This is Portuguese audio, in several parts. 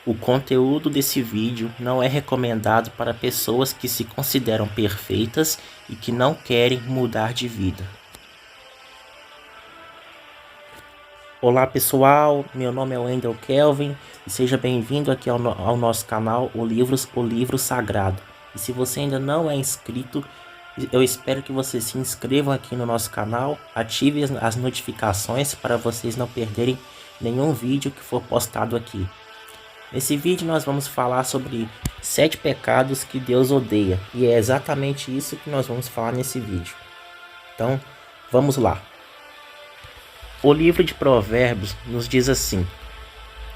O conteúdo desse vídeo não é recomendado para pessoas que se consideram perfeitas e que não querem mudar de vida. Olá pessoal, meu nome é Wendel Kelvin e seja bem-vindo aqui ao nosso canal O Livro Sagrado. E se você ainda não é inscrito, eu espero que você se inscreva aqui no nosso canal, ative as notificações para vocês não perderem nenhum vídeo que for postado aqui. Nesse vídeo nós vamos falar sobre 7 pecados que Deus odeia, e é exatamente isso que nós vamos falar nesse vídeo. Então, vamos lá. O livro de Provérbios nos diz assim: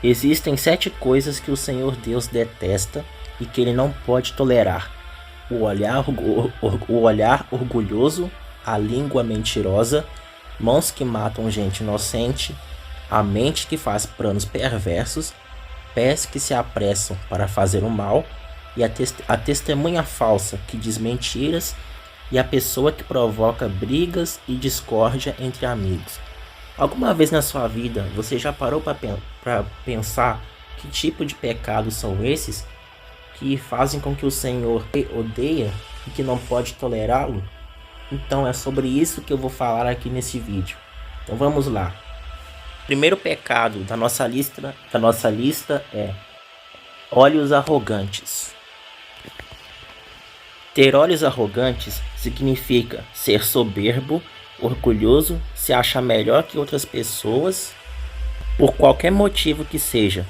existem 7 coisas que o Senhor Deus detesta e que ele não pode tolerar: o olhar orgulhoso, a língua mentirosa, mãos que matam gente inocente, a mente que faz planos perversos, pés que se apressam para fazer o mal, e a testemunha falsa que diz mentiras, e a pessoa que provoca brigas e discórdia entre amigos. Alguma vez na sua vida você já parou para pensar que tipo de pecados são esses que fazem com que o Senhor odeia e que não pode tolerá-lo? Então é sobre isso que eu vou falar aqui nesse vídeo. Então vamos lá. O primeiro pecado da nossa lista é olhos arrogantes. Ter olhos arrogantes significa ser soberbo, orgulhoso, se achar melhor que outras pessoas, por qualquer motivo que seja.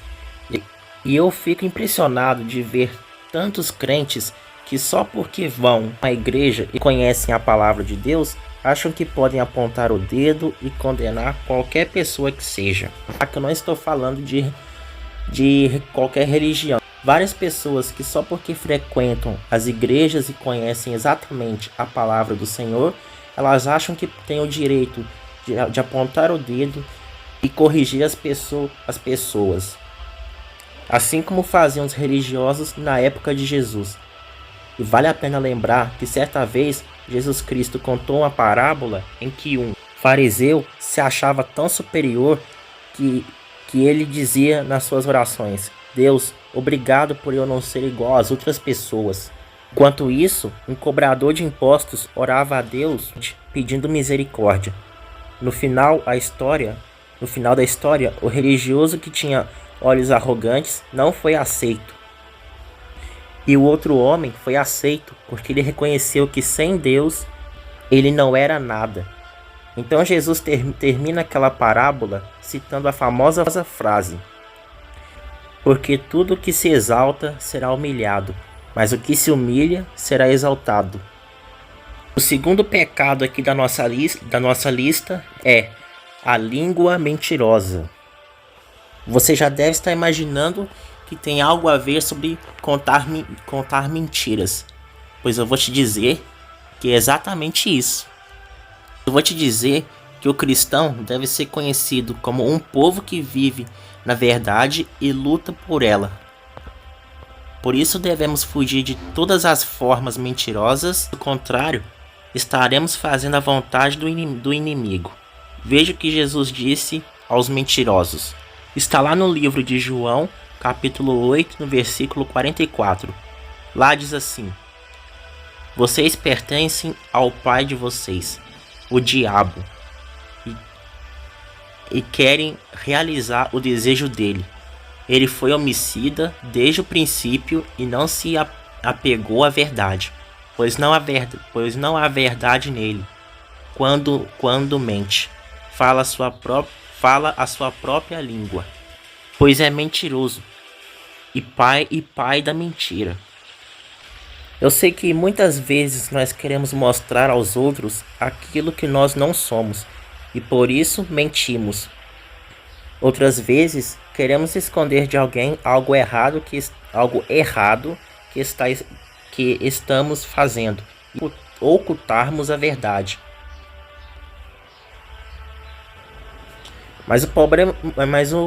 E eu fico impressionado de ver tantos crentes que só porque vão à igreja e conhecem a palavra de Deus, acham que podem apontar o dedo e condenar qualquer pessoa que seja. Aqui eu não estou falando de qualquer religião. Várias pessoas que só porque frequentam as igrejas e conhecem exatamente a palavra do Senhor, elas acham que têm o direito de apontar o dedo e corrigir as pessoas. Assim como faziam os religiosos na época de Jesus. E vale a pena lembrar que certa vez Jesus Cristo contou uma parábola em que um fariseu se achava tão superior que ele dizia nas suas orações: Deus, obrigado por eu não ser igual às outras pessoas. Enquanto isso, um cobrador de impostos orava a Deus pedindo misericórdia. No final da história, o religioso que tinha olhos arrogantes não foi aceito. E o outro homem foi aceito porque ele reconheceu que sem Deus ele não era nada. Então Jesus termina aquela parábola citando a famosa frase: porque tudo que se exalta será humilhado, mas o que se humilha será exaltado. O segundo pecado aqui da nossa lista é a língua mentirosa. Você já deve estar imaginando que tem algo a ver sobre contar mentiras, pois eu vou te dizer que é exatamente isso. Eu vou te dizer que o cristão deve ser conhecido como um povo que vive na verdade e luta por ela. Por isso devemos fugir de todas as formas mentirosas, do contrário, estaremos fazendo a vontade do inimigo. Veja o que Jesus disse aos mentirosos. Está lá no livro de João, capítulo 8, no versículo 44. Lá diz assim: vocês pertencem ao pai de vocês, o diabo, e querem realizar o desejo dele. Ele foi homicida desde o princípio e não se apegou à verdade, pois não há verdade nele. Quando mente, fala a sua própria língua, pois é mentiroso e pai da mentira. Eu sei que muitas vezes nós queremos mostrar aos outros aquilo que nós não somos e por isso mentimos. Outras vezes queremos esconder de alguém algo errado que estamos fazendo e ocultarmos a verdade. Mas o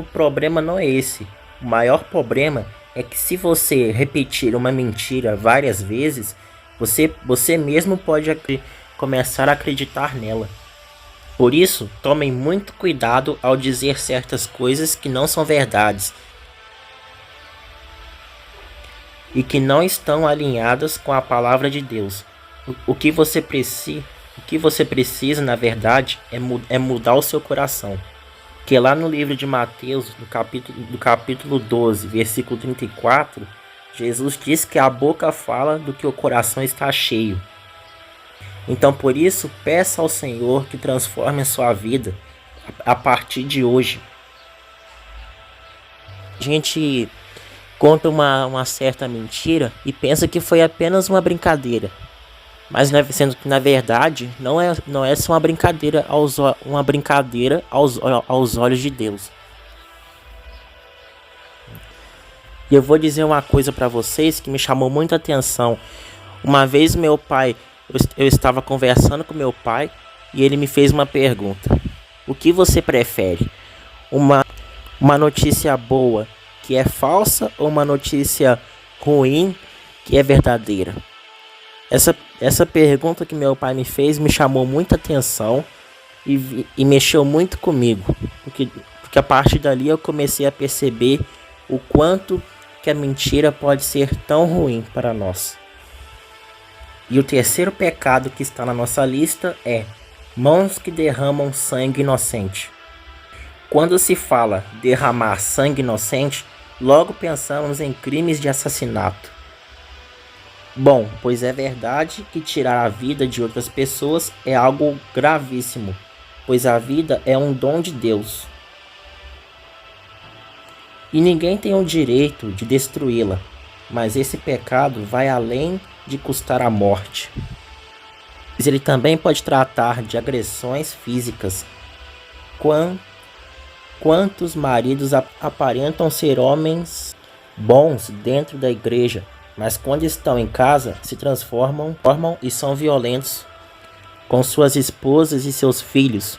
problema não é esse. O maior problema é que se você repetir uma mentira várias vezes, você mesmo pode começar a acreditar nela. Por isso, tomem muito cuidado ao dizer certas coisas que não são verdades. e que não estão alinhadas com a palavra de Deus. O que você precisa, na verdade, é mudar o seu coração. Que lá no livro de Mateus, do capítulo 12, versículo 34, Jesus diz que a boca fala do que o coração está cheio. Então, por isso, peça ao Senhor que transforme a sua vida a partir de hoje. A gente conta uma certa mentira e pensa que foi apenas uma brincadeira. Mas sendo que na verdade não é só uma brincadeira aos olhos de Deus. E eu vou dizer uma coisa para vocês que me chamou muita atenção. Uma vez eu estava conversando com meu pai e ele me fez uma pergunta: o que você prefere? Uma notícia boa que é falsa ou uma notícia ruim que é verdadeira? Essa pergunta que meu pai me fez me chamou muita atenção e mexeu muito comigo, porque a partir dali eu comecei a perceber o quanto que a mentira pode ser tão ruim para nós. E o terceiro pecado que está na nossa lista é mãos que derramam sangue inocente. Quando se fala derramar sangue inocente, logo pensamos em crimes de assassinato. Bom, pois é verdade que tirar a vida de outras pessoas é algo gravíssimo, pois a vida é um dom de Deus. E ninguém tem o direito de destruí-la, mas esse pecado vai além de custar a morte. Mas ele também pode tratar de agressões físicas. Quantos maridos aparentam ser homens bons dentro da igreja, mas quando estão em casa se transformam e são violentos com suas esposas e seus filhos?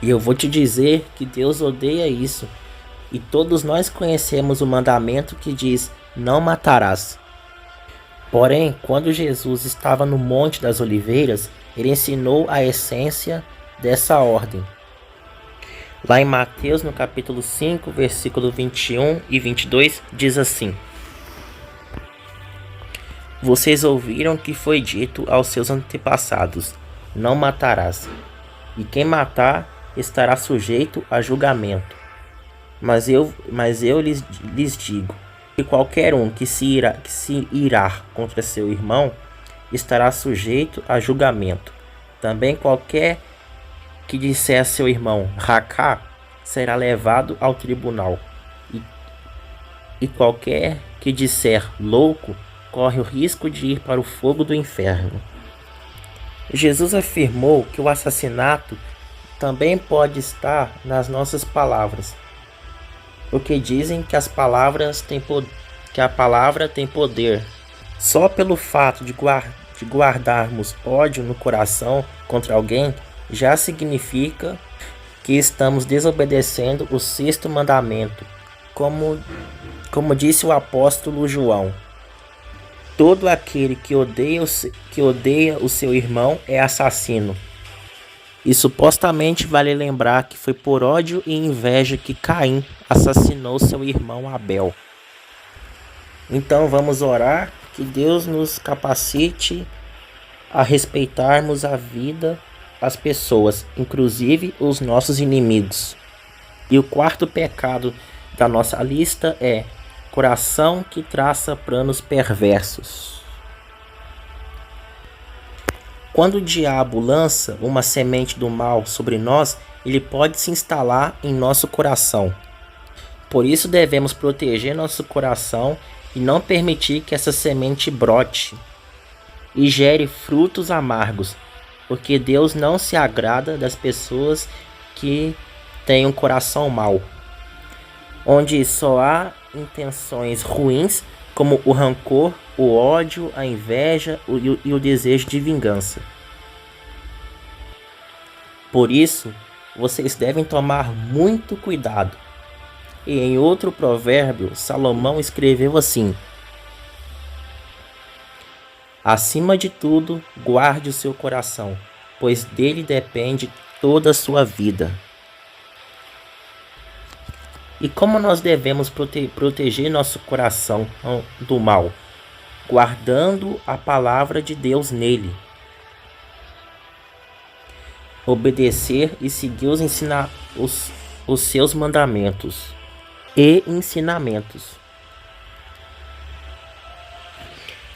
E eu vou te dizer que Deus odeia isso. E todos nós conhecemos o mandamento que diz: não matarás. Porém, quando Jesus estava no Monte das Oliveiras, ele ensinou a essência dessa ordem. Lá em Mateus, no capítulo 5, versículo 21 e 22, diz assim: vocês ouviram que foi dito aos seus antepassados: não matarás, e quem matar estará sujeito a julgamento. Mas eu lhes digo que qualquer um que se irar contra seu irmão estará sujeito a julgamento. Também qualquer que disser a seu irmão racá será levado ao tribunal. E qualquer que disser louco corre o risco de ir para o fogo do inferno. Jesus afirmou que o assassinato também pode estar nas nossas palavras, porque dizem que a palavra tem poder. Só pelo fato de guardarmos ódio no coração contra alguém já significa que estamos desobedecendo o sexto mandamento, como disse o apóstolo João: todo aquele que odeia o seu irmão é assassino. E supostamente vale lembrar que foi por ódio e inveja que Caim assassinou seu irmão Abel. Então vamos orar que Deus nos capacite a respeitarmos a vida, as pessoas, inclusive os nossos inimigos. E o quarto pecado da nossa lista é coração que traça planos perversos. Quando o diabo lança uma semente do mal sobre nós, ele pode se instalar em nosso coração. Por isso devemos proteger nosso coração e não permitir que essa semente brote e gere frutos amargos, porque Deus não se agrada das pessoas que têm um coração mau, onde só há intenções ruins, como o rancor, o ódio, a inveja e o desejo de vingança. Por isso, vocês devem tomar muito cuidado. E em outro provérbio, Salomão escreveu assim: acima de tudo, guarde o seu coração, pois dele depende toda a sua vida. E como nós devemos proteger nosso coração do mal? Guardando a palavra de Deus nele. Obedecer e seguir os seus mandamentos e ensinamentos.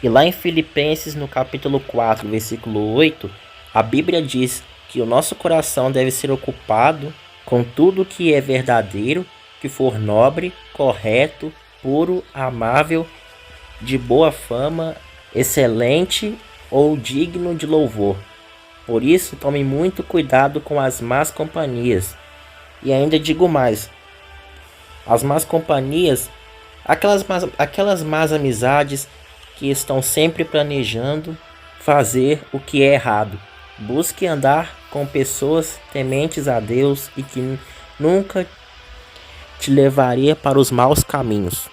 E lá em Filipenses, no capítulo 4, versículo 8, a Bíblia diz que o nosso coração deve ser ocupado com tudo que é verdadeiro, que for nobre, correto, puro, amável, de boa fama, excelente ou digno de louvor. Por isso, tome muito cuidado com as más companhias. E ainda digo mais, as más companhias, aquelas más amizades que estão sempre planejando fazer o que é errado. Busque andar com pessoas tementes a Deus e que nunca te levaria para os maus caminhos.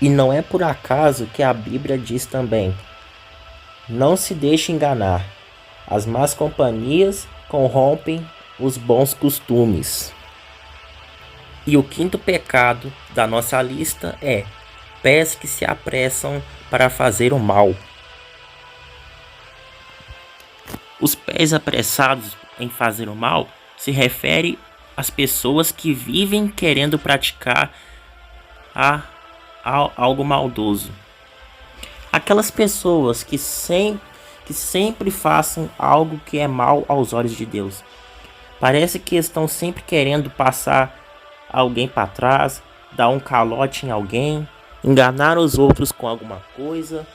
E não é por acaso que a Bíblia diz também: não se deixe enganar, as más companhias corrompem os bons costumes. E o quinto pecado da nossa lista é pés que se apressam para fazer o mal. Os pés apressados em fazer o mal se refere às pessoas que vivem querendo praticar algo maldoso. Aquelas pessoas que sempre façam algo que é mal aos olhos de Deus. Parece que estão sempre querendo passar alguém para trás, dar um calote em alguém, enganar os outros com alguma coisa,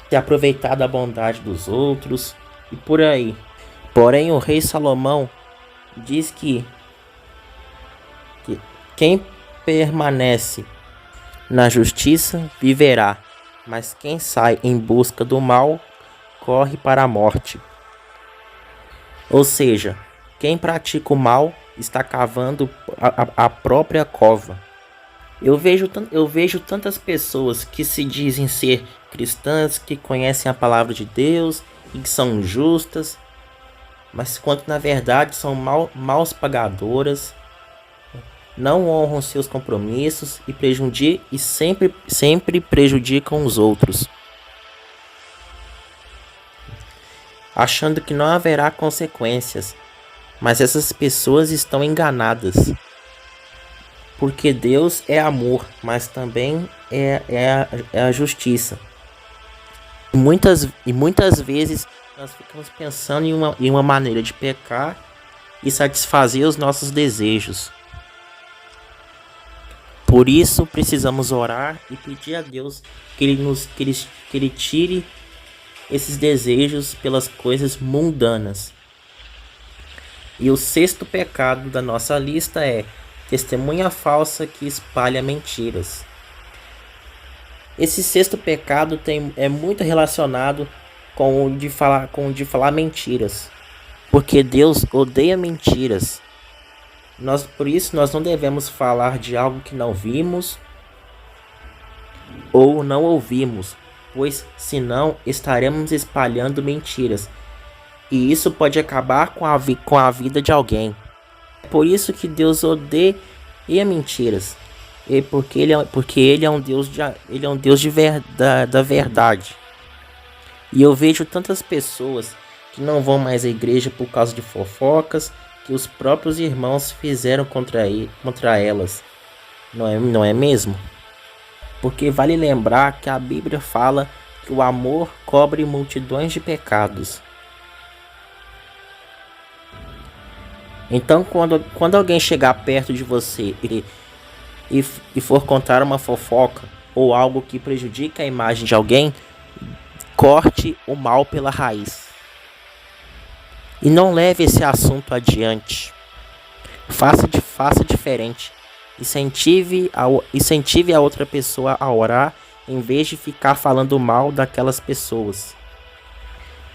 se aproveitar da bondade dos outros e por aí. Porém, o rei Salomão diz que quem permanece na justiça viverá, mas quem sai em busca do mal corre para a morte. Ou seja, quem pratica o mal está cavando a própria cova. Eu vejo tantas pessoas que se dizem ser cristãs, que conhecem a palavra de Deus e que são justas, mas quando na verdade são maus pagadoras, não honram seus compromissos e sempre prejudicam os outros, achando que não haverá consequências. Mas essas pessoas estão enganadas, porque Deus é amor, mas também é a justiça. E muitas vezes nós ficamos pensando em uma maneira de pecar e satisfazer os nossos desejos. Por isso precisamos orar e pedir a Deus que Ele tire esses desejos pelas coisas mundanas. E o sexto pecado da nossa lista é testemunha falsa que espalha mentiras. Esse sexto pecado é muito relacionado com o de falar mentiras, porque Deus odeia mentiras. Por isso nós não devemos falar de algo que não vimos ou não ouvimos, pois senão estaremos espalhando mentiras. E isso pode acabar com a vida de alguém. É por isso que Deus odeia mentiras. Porque ele é um Deus da verdade. E eu vejo tantas pessoas que não vão mais à igreja por causa de fofocas que os próprios irmãos fizeram contra elas. Não é mesmo? Porque vale lembrar que a Bíblia fala que o amor cobre multidões de pecados. Então, quando alguém chegar perto de você e for contar uma fofoca ou algo que prejudica a imagem de alguém, corte o mal pela raiz. E não leve esse assunto adiante. Faça diferente. Incentive a outra pessoa a orar em vez de ficar falando mal daquelas pessoas.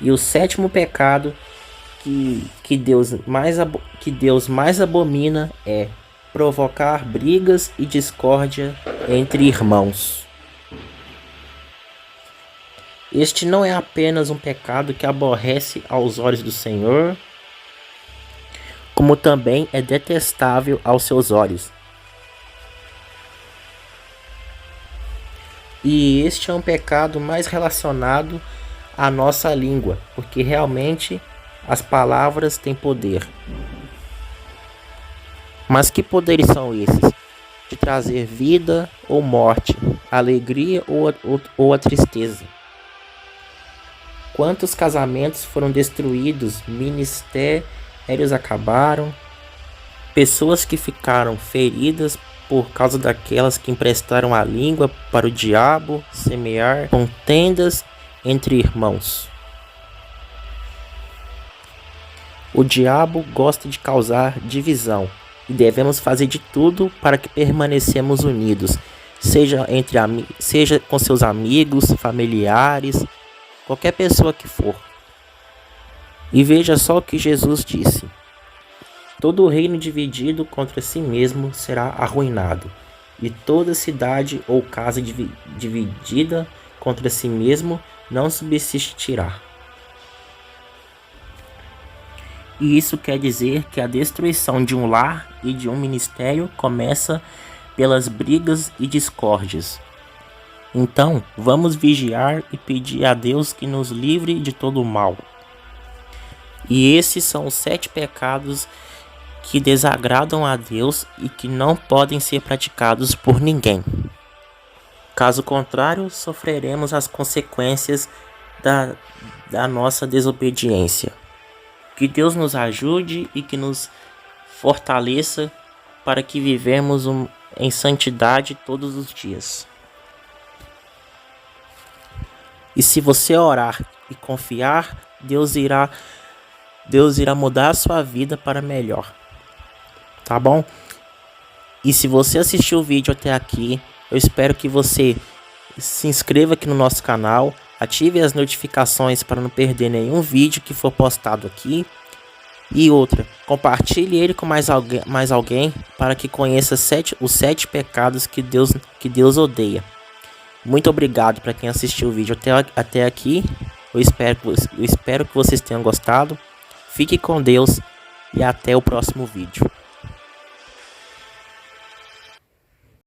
E o sétimo pecado que Deus mais abomina é provocar brigas e discórdia entre irmãos. Este não é apenas um pecado que aborrece aos olhos do Senhor, como também é detestável aos seus olhos. E este é um pecado mais relacionado à nossa língua, porque realmente as palavras têm poder. Mas que poderes são esses? De trazer vida ou morte, alegria ou a tristeza. Quantos casamentos foram destruídos, ministérios acabaram, pessoas que ficaram feridas por causa daquelas que emprestaram a língua para o diabo semear contendas entre irmãos. O diabo gosta de causar divisão e devemos fazer de tudo para que permanecemos unidos, seja com seus amigos, familiares, qualquer pessoa que for. E veja só o que Jesus disse: todo reino dividido contra si mesmo será arruinado, e toda cidade ou casa dividida contra si mesmo não subsistirá. E isso quer dizer que a destruição de um lar e de um ministério começa pelas brigas e discórdias. Então, vamos vigiar e pedir a Deus que nos livre de todo o mal. E esses são os 7 pecados que desagradam a Deus e que não podem ser praticados por ninguém. Caso contrário, sofreremos as consequências da nossa desobediência. Que Deus nos ajude e que nos fortaleça para que vivemos em santidade todos os dias. E se você orar e confiar, Deus irá mudar a sua vida para melhor. Tá bom? E se você assistiu o vídeo até aqui, eu espero que você se inscreva aqui no nosso canal, ative as notificações para não perder nenhum vídeo que for postado aqui. E outra, compartilhe ele com mais alguém para que conheça os 7 pecados que Deus odeia. Muito obrigado para quem assistiu o vídeo até aqui. Eu espero que vocês tenham gostado. Fique com Deus e até o próximo vídeo.